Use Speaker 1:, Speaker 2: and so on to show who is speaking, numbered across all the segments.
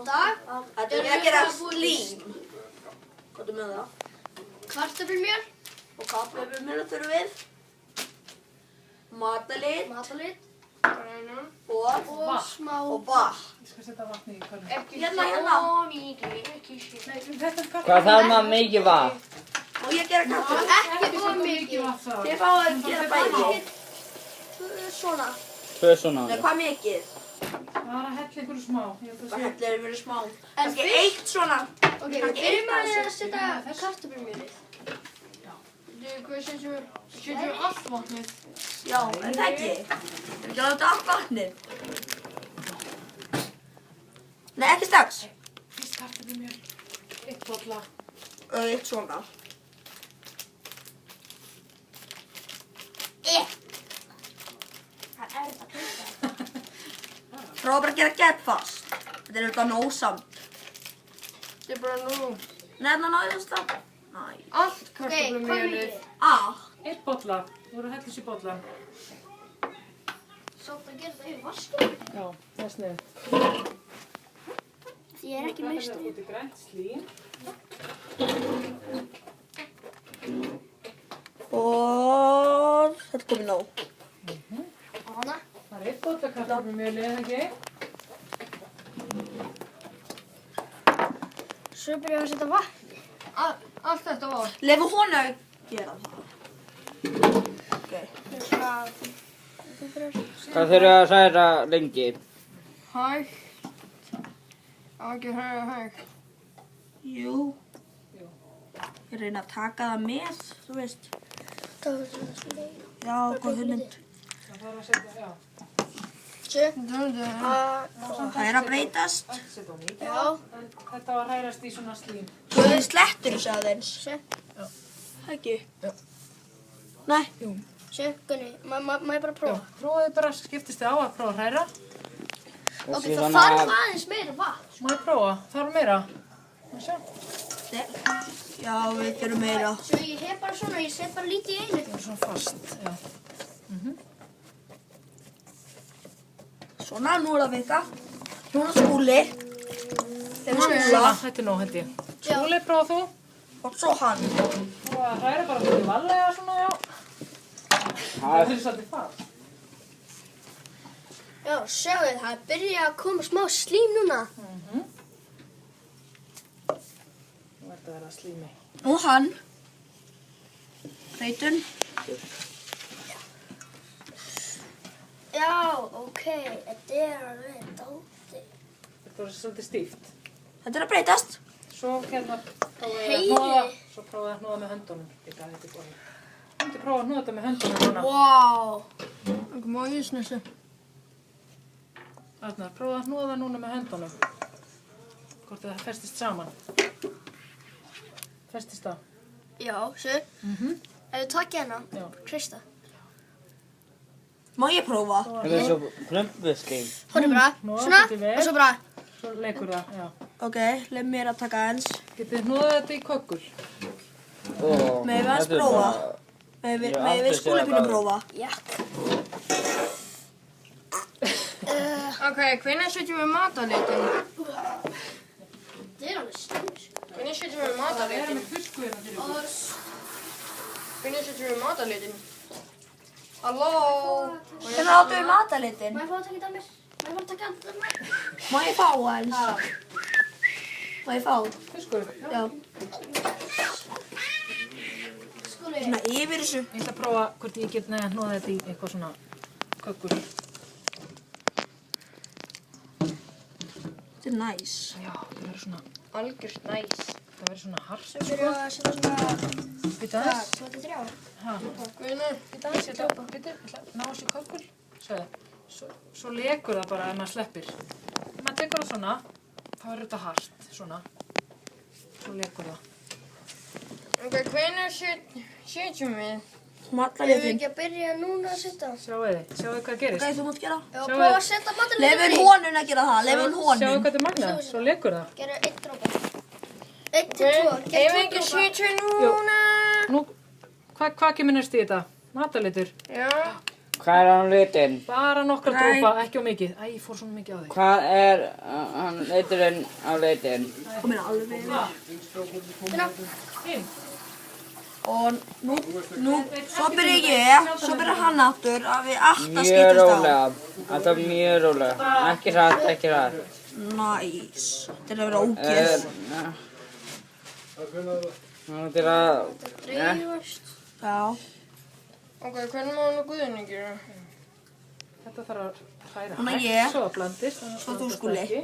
Speaker 1: dag.
Speaker 2: Þetta er að gera slím. Hvað er með það?
Speaker 1: Kartöflumjöl.
Speaker 2: Og kartöflumjöl þurfum við. Matalit. Og
Speaker 1: smá.
Speaker 2: Og vatn.
Speaker 3: Ég skal setja vatni í körnum.
Speaker 2: Hérna.
Speaker 4: Hvað þarf maður mikið vatn?
Speaker 2: Og ég gera kartöflumjöl.
Speaker 1: Ekki of mikið.
Speaker 2: Þið fáið að gera bæði.
Speaker 1: Svona.
Speaker 4: Tvö svona.
Speaker 2: Nei, hvað mikið?
Speaker 3: Það var að hella einhverju smá.
Speaker 2: Hvað hellir fyrir smá? Kannski eitt svona.
Speaker 1: Ok, við byrjum að setja kartöflumjölið. Hvað setjum við allt vatnið?
Speaker 2: Já, en það ekki. Við ekki að láta allt vatnið. Nei, ekki strax.
Speaker 3: Fyrst kartöflumjöl. 1 bolla.
Speaker 2: Eitt svona.
Speaker 1: Það er þetta pizza.
Speaker 2: Prófa bara að gera geggfast. Þetta er auðvitað nóg samt.
Speaker 1: Þetta er bara nú.
Speaker 2: Nei, það náðu þess það. Næ.
Speaker 1: Allt kartöflumjölið.
Speaker 2: Allt.
Speaker 3: 1 bolla. Þú voru að hella þessu í bollan.
Speaker 1: Sátt að gera þetta yfir vaskinu.
Speaker 3: Já, það er snið.
Speaker 1: Því ég er ekki meistari.
Speaker 3: Út í grænt slím.
Speaker 2: Og þetta er komið nóg.
Speaker 1: Og hana.
Speaker 3: Það er 1 bolla kartöflumjöli, eða ekki?
Speaker 1: Svo byrjum við að setja vatn. Allt þetta vatn.
Speaker 2: Lefu honu að gera það. Ok.
Speaker 4: Hvað þurfum að særa lengi?
Speaker 1: Hægt. Ekki hægt.
Speaker 2: Jú. Ég reyna að taka það með, þú veist. Já, hvað hund.
Speaker 3: Það þarf að setja, já.
Speaker 2: Það er að breytast.
Speaker 3: Ekki setja á mikið.
Speaker 1: Já.
Speaker 3: En þetta var að hrærast í svona slím.
Speaker 2: Þú slettur þessu aðeins. Ekki.
Speaker 3: Já.
Speaker 2: Nei.
Speaker 1: Gunni, má ég bara
Speaker 3: Já,
Speaker 1: prófa?
Speaker 3: prófaði bara, skiptist þið á að prófa að hræra.
Speaker 1: Ok, það þarf aðeins meira vatn.
Speaker 3: Má ég prófa? Þarf meira? Má sjá.
Speaker 2: Já, við þurfum meira.
Speaker 1: Svo ég hef bara svona, ég set bara lítið í einu.
Speaker 3: Það er svona fast, já.
Speaker 2: Svona, nú er það vika. Núna Skúli. Þegar Skúla.
Speaker 3: Þetta er nóg, held ég. Skúli, prófa þú?
Speaker 2: Og svo hann.
Speaker 3: Prófa að hræra bara fyrir valega svona, já. Það er svolítið fast.
Speaker 1: Já, sjáu þið, það er byrjað að koma smá slím núna.
Speaker 3: Nú er þetta að vera slími.
Speaker 2: Nú hann. Reytun.
Speaker 1: Já, ok, þetta er alveg dálítið.
Speaker 3: Þetta var svolítið stíft.
Speaker 2: Þetta er að breytast.
Speaker 3: Svo hérna prófaði að
Speaker 1: Heyri.
Speaker 3: hnoða. Svo prófaði að hnoða með höndunum. Líka, þetta er góð. Þú myndi prófa að hnoða þetta með höndunum svona.
Speaker 1: Vá. Ekki má ég snessu.
Speaker 3: Arnar, prófaði að hnoða núna með höndunum. Hvort það festist saman. Festist það?
Speaker 1: Já, sér. Ef við takkið hérna,
Speaker 3: Já.
Speaker 1: Krista.
Speaker 2: Má ég prófa?
Speaker 4: Þetta er svo plömbuskeið.
Speaker 1: Hún er bara,
Speaker 3: Hnoða
Speaker 1: svona,
Speaker 3: svolítið vel.
Speaker 1: og svo bara.
Speaker 3: Svo leikur það, já.
Speaker 2: Ok, leið mér að taka eins.
Speaker 3: Getið þið hnoðað þetta í kökkur?
Speaker 2: Megum við aðeins prófa? Megum við Skúli pínu prófa?
Speaker 1: Já. Ok, hvernig setjum við matalitin? Þetta er alveg stund. Hvernig setjum við
Speaker 3: Það er
Speaker 1: matalitin?
Speaker 3: með tusku hérna fyrir ykkur.
Speaker 1: Hvernig setjum við matalitin? Halló?
Speaker 2: Hvernig áttu við matalitin?
Speaker 1: Má ég fá að taka þetta af mér? Má ég fá að taka þetta af mér?
Speaker 2: Má ég fá eins? Má ég fá?
Speaker 3: Tusku?
Speaker 2: Já.
Speaker 1: Skúli.
Speaker 2: Svona yfir þessu.
Speaker 3: Ég ætla að prófa hvort ég get næja að hnoða þetta í eitthvað svona kökkur.
Speaker 2: Þetta er næs.
Speaker 3: Já, það verður svona,
Speaker 1: Algjört næs.
Speaker 3: það verður svona hart.
Speaker 1: Við byrjum að setja svona,
Speaker 3: Býta aðeins.
Speaker 1: 23 ára.
Speaker 3: Ha,
Speaker 1: Hvernig?
Speaker 3: býta aðeins, ég ætla að ná þessu kökkur. Svo lekur það bara ef maður sleppir. Ef maður tekur það svona, þá er þetta hart, svona. Svo lekur það.
Speaker 1: Ok, hvernig setjum við? Ef við
Speaker 2: Matalitin.
Speaker 1: ekki að byrja núna að setja?
Speaker 3: Sjáu þið hvað gerist.
Speaker 2: Ok, þú mátt gera.
Speaker 1: Já, prófa að setja matalitin.
Speaker 2: Leifum honun að gera það. Leifum
Speaker 3: Sjáu
Speaker 2: honun.
Speaker 3: hvað þetta er magnað, svo lekur það.
Speaker 1: Gerðu 1 dropa. 1 til 2. Ef við ekki setja núna.
Speaker 3: Nú, hvað kemur næst í þetta? Matalitur.
Speaker 1: Já.
Speaker 4: Hvað er hann litinn?
Speaker 3: Bara nokkra
Speaker 2: Græn.
Speaker 3: dropa, ekki á mikið. Æ, ég fór svona mikið á þig.
Speaker 4: Hvað er hann liturinn á litinn?
Speaker 2: Komin alveg yfir.
Speaker 3: Hinn.
Speaker 2: Og svo byrja ég, svo byrja hann aftur að við alltaf
Speaker 4: Mjög
Speaker 2: skiptast á.
Speaker 4: rólega. Þetta er mjög rólega. Ekki hratt, ekki hratt.
Speaker 2: Næs. Þetta er að vera ógeð.
Speaker 4: Þetta er að...
Speaker 1: Dreifast.
Speaker 2: Já.
Speaker 1: Ok, hvernig má hann og Guðni gera?
Speaker 3: Þetta þarf að hræra
Speaker 2: Núna
Speaker 3: hægt,
Speaker 2: ég.
Speaker 3: svo að blandist. þannig að
Speaker 2: Svo þú,
Speaker 3: blandast
Speaker 2: Skúli.
Speaker 3: ekki.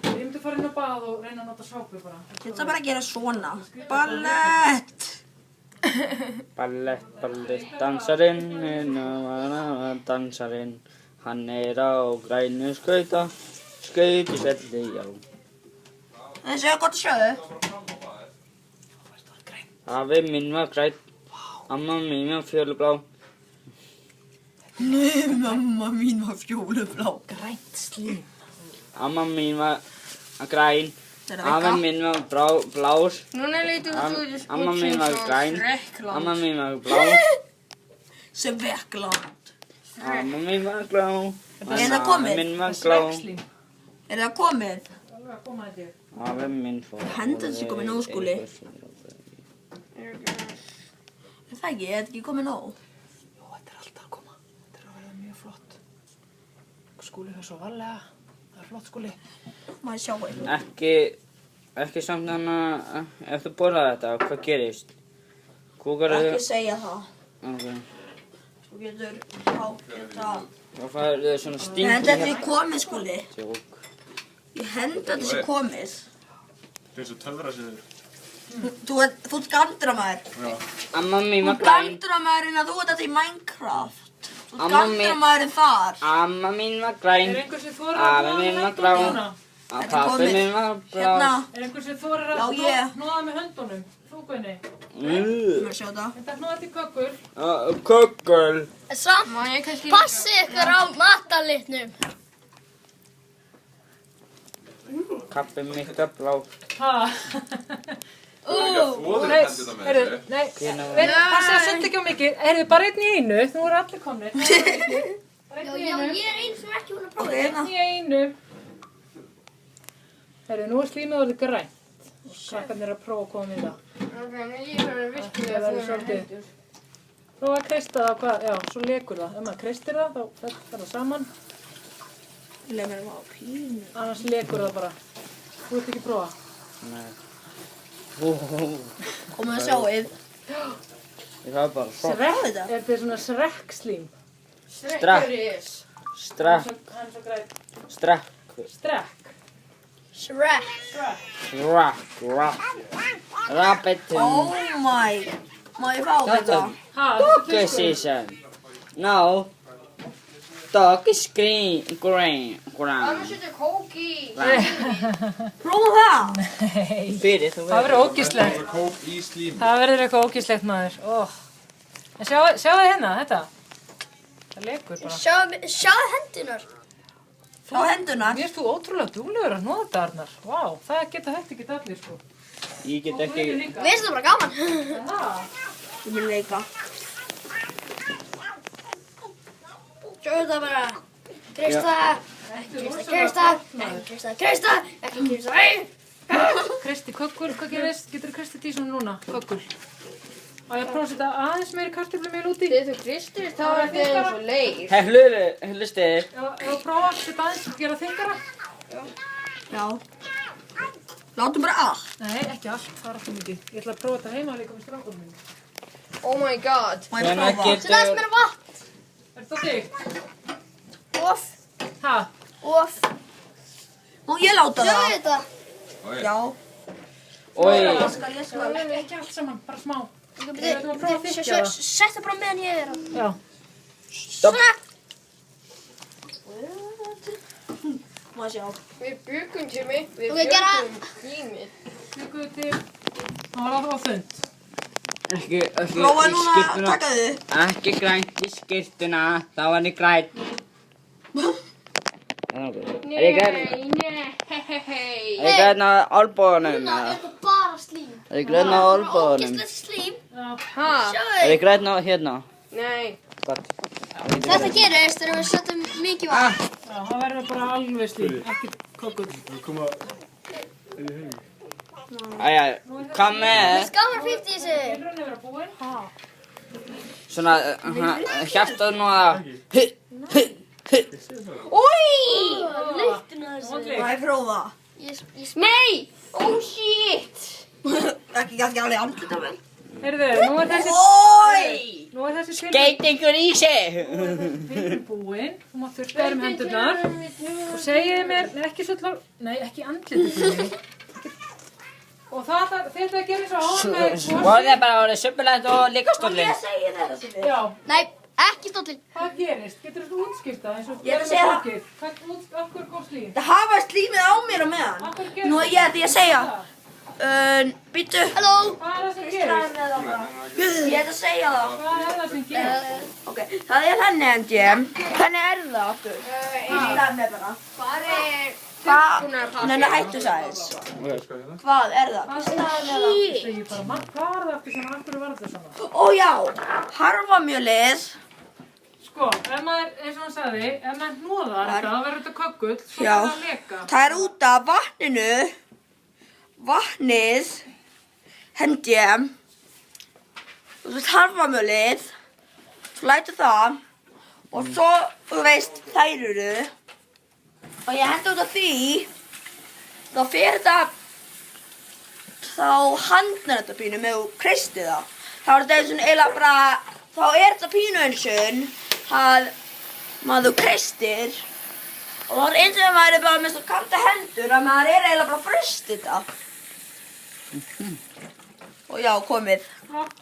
Speaker 3: Ég myndi fara inn á bað og reyna að nota sápu bara.
Speaker 2: Þetta bara að gera svona. Ballett.
Speaker 4: Ballett, dansarinn, dansarinn. Hann er á grænu skauti svelli, já.
Speaker 2: Þessi er gott að sjáðu.
Speaker 4: Afi minn var grænn, amma mín var fjölublá.
Speaker 2: Nei, mamma mín var fjólublá.
Speaker 3: Grænt slím.
Speaker 4: Amma mín var græn,
Speaker 2: Þetta er að
Speaker 4: afi
Speaker 2: vekka.
Speaker 4: minn var blár.
Speaker 1: Núna lítið út
Speaker 4: Amma mín var græn, amma mín var blá.
Speaker 2: Sem vekkland.
Speaker 4: Amma mín var blá,
Speaker 2: Er það komið?
Speaker 4: afi minn var blá.
Speaker 3: Slím.
Speaker 2: Er það komið?
Speaker 3: Alveg að koma þetta.
Speaker 4: Afi minn fór.
Speaker 2: Hendur þessi komið nóg, Skúli. Er það ekki? Er þetta ekki komið nóg?
Speaker 3: Jó, þetta er alltaf að koma. Þetta er að verða mjög flott. Skúli fer svo varlega. Það er flott, Skúli.
Speaker 2: Má ég sjá eitthvað?
Speaker 4: Ekki samt hann að, ef þú borðar þetta, hvað gerist? Kúkar
Speaker 2: Ekki segja það.
Speaker 4: Ok.
Speaker 2: Þú getur geta...
Speaker 4: Þá færðu þau svona
Speaker 2: Ég
Speaker 4: stingi
Speaker 2: hendi þetta sé komið, Skúli.
Speaker 4: Tjók.
Speaker 2: Ég hendi þetta sé komið.
Speaker 5: Það er svo töfrasiður.
Speaker 2: Þú ert gandramæður.
Speaker 4: Amma mín
Speaker 2: Þú
Speaker 4: var
Speaker 2: ert
Speaker 4: græn.
Speaker 2: gandramæðurinn að þú ert þetta í Minecraft. Þú ert
Speaker 4: Amma mín-
Speaker 2: gandramæðurinn þar.
Speaker 4: Amma mín var græn.
Speaker 3: Er einhver sem þorir
Speaker 4: Afi
Speaker 3: að hnoða
Speaker 4: minn
Speaker 3: með
Speaker 4: var
Speaker 3: höndunum
Speaker 4: blá.
Speaker 3: núna?
Speaker 2: Þetta er
Speaker 4: Pappi
Speaker 2: komið.
Speaker 4: minn var blá.
Speaker 2: Hérna.
Speaker 3: Er einhver sem þorir að
Speaker 2: Já, ég.
Speaker 3: hnoða með höndunum? Þú, Guðni.
Speaker 2: Má sjá þetta.
Speaker 3: Þetta er hnoða til kökkur.
Speaker 4: Kökul.
Speaker 1: Samt, má ég kannski...
Speaker 6: Passi ykkur á matalitnum.
Speaker 4: Kappi mitt er blá.
Speaker 3: Ha?
Speaker 5: Fóður
Speaker 3: Nei,
Speaker 5: hendur það með
Speaker 3: heyrðu,
Speaker 5: þessu.
Speaker 3: nei,
Speaker 4: Hvenær var-
Speaker 3: passi að senda ekki á mikið. Heyrðu, bara einn í einu, þú eru allir komnir. Bara einn í
Speaker 6: Já,
Speaker 3: einu.
Speaker 6: ég er einn sem ekki búin að prófa.
Speaker 2: Ok, hérna.
Speaker 3: Einn í einu. Heyrðu, nú er slímið orðið grænt. Og krakkarnir er að prófa að koma við það.
Speaker 1: Ok, en ég er virkilega
Speaker 3: Það verður
Speaker 1: að
Speaker 3: svolítið.
Speaker 1: hendur.
Speaker 3: Prófa að kreista það, hvað, já, svo lekur það. Ef maður kreistir það, þá fer það saman.
Speaker 2: Leif mér að pínu.
Speaker 3: Annars lekur það bara. Þú ert ekki að prófa.
Speaker 4: Nei.
Speaker 2: Komið að sjáið.
Speaker 4: Ég var bara svo.
Speaker 3: Srekk,
Speaker 2: þetta?
Speaker 3: er þetta svona srekkslím?
Speaker 4: Strakk. Strakk.
Speaker 3: Hann er svo græn.
Speaker 4: Strakk.
Speaker 3: Strekk.
Speaker 6: Shrek.
Speaker 4: Strakk. Rabbitinn.
Speaker 2: Oh my. Má ég fá þetta?
Speaker 3: Ha,
Speaker 4: Dog season. No. Dog is green.
Speaker 1: Annars setja kók í.
Speaker 2: Prófa það.
Speaker 3: Nei.
Speaker 4: Fyrir þú
Speaker 3: Það verður ógíslegt.
Speaker 5: Það er kók í slím.
Speaker 3: Það verður eitthvað ógíslegt, maður. Oh. En sjáu hérna, þetta. Það lekur bara.
Speaker 6: Sjáðu hendunar.
Speaker 2: Á hendunar.
Speaker 3: Mér erst þú ótrúlega duglegur að hnoða þetta, Arnar. Vá, það geta þetta ekki allir, sko.
Speaker 4: Ég get
Speaker 3: Og Guðni
Speaker 4: ekki.
Speaker 3: líka.
Speaker 6: Mér finnst það bara gaman.
Speaker 3: Það.
Speaker 2: Ég vil leika.
Speaker 6: Sjáðu þetta bara. Kreista. Ekki kreista. Ekki kreista. Kreista. Ekki kreista.
Speaker 3: Kristi kökkul, hvað gerist? Getur þú kristið í svona núna? Kökkul. Á ég að prófa að setja aðeins meiri kartöflumjöl út í?
Speaker 1: Þegar þú kristir þá er þetta eins og leir.
Speaker 4: Hei, hlustið.
Speaker 3: Ef þú prófa að setja aðeins og gera þyngara?
Speaker 2: Já. Látum bara allt.
Speaker 3: Nei, ekki allt, það er alltaf mikið. Ég ætla að prófa þetta heima líka með strákunum minni.
Speaker 1: Oh my god.
Speaker 2: Má ég
Speaker 4: Hvenær
Speaker 2: prófa?
Speaker 6: Þetta er meira vatn.
Speaker 3: Er þetta þig?
Speaker 6: Of.
Speaker 3: Ha?
Speaker 6: Of.
Speaker 2: Má ég láta
Speaker 6: Sjáðu
Speaker 2: það?
Speaker 6: þetta.
Speaker 2: Já.
Speaker 4: Oi.
Speaker 2: Skal ég slá?
Speaker 3: Ekki allt saman, bara smá.
Speaker 6: Bíddu,
Speaker 3: Við ætlum að prófa að þykkja það.
Speaker 6: Sett það bara meðan ég er að.
Speaker 3: Já.
Speaker 4: Stopp.
Speaker 2: Má ég sjá?
Speaker 1: Við byggum til mig. Við
Speaker 6: Ok, gera-
Speaker 1: byggum tímið.
Speaker 3: Bygguðu til... Það var á fund.
Speaker 4: Ekki
Speaker 2: Prófa
Speaker 4: í
Speaker 2: núna að
Speaker 4: skyrtuna.
Speaker 2: taka þið.
Speaker 4: Ekki grænt í skyrtuna. Þá var ég grænt. Er ég grænt?
Speaker 1: Nei.
Speaker 4: Er ég grænt á olbóðunum?
Speaker 6: Núna er þetta bara slím.
Speaker 4: Er ég grænt á olbóðunum?
Speaker 6: Ógeðslegt slím.
Speaker 3: Já.
Speaker 1: Ha?
Speaker 6: Sjáðu
Speaker 4: Er ég grænt á hérna?
Speaker 1: Nei.
Speaker 4: Gott.
Speaker 1: Þetta gerist þegar við setjum mikið vatn.
Speaker 3: Já, það verður bara alveg slím, ekki kökull.
Speaker 5: Það koma... Er ég heim?
Speaker 4: Æja, hvað með
Speaker 1: Skammar 50 í þessu.
Speaker 3: Tilraun er að búin.
Speaker 4: svona hjartað nú að
Speaker 1: Lyktina þessu.
Speaker 2: Má ég prófa?
Speaker 1: Nei! Oh shit!
Speaker 2: Ekki alveg andlita vel.
Speaker 3: Heyrðu, nú er þessi
Speaker 4: Geit ykkur í sig.
Speaker 3: tilraun búin. Þú mátt þurrka þér hendurnar. Og segiði mér, ekki svolítið, nei, ekki andlitið. Og þetta gerir svo án með...
Speaker 4: Voruð þið bara orðið söpulegt og líka stóllin?
Speaker 2: Ég segi þetta sem við.
Speaker 3: Já,
Speaker 1: Nei, ekki stóllin.
Speaker 3: hvað gerist? Getur þú útskýrt það eins og
Speaker 2: Ég
Speaker 3: gerðum
Speaker 2: sé
Speaker 3: með
Speaker 2: það.
Speaker 3: fólkið? Af hverju kom slím?
Speaker 2: Það hafa slímið á mér á meðan.
Speaker 3: Af hverju gerist
Speaker 2: Nú, ég að segja. Býttu.
Speaker 1: Halló?
Speaker 3: Hvað er það sem gerist?
Speaker 2: Ég ætla að segja það.
Speaker 3: Hvað er það sem gerist?
Speaker 2: Ok, það er henni endi. Hvernig er það aftur? Það er með bara. Hvað? Nenni hættu sæðis. Hvað er það? Hvað staðan er það?
Speaker 3: Ég segi bara, hvað er það eftir svona? Af hverju var þetta svona?
Speaker 2: Ó já, harfamjölið.
Speaker 3: Sko, ef maður, eins og hann sagði, ef maður hnoðar þetta, þá verður þetta kökkull, svo
Speaker 2: Já.
Speaker 3: er það að leka.
Speaker 2: Það er út af vatnið, hendi ég, og þú veist harfamjölið, þú lætur það, og svo, þú veist, þær eru, og ég hendi út af því, þá fer þetta, þá handnar þetta pínu með þú kreistið það. Þá er þetta eins og eiginlega bara, þá er þetta pínu eins og að maður kreistir, og það er eins og maður er bara með svo kalda hendur að maður er eiginlega bara að frysta þetta. Og já, komið.
Speaker 3: Flott,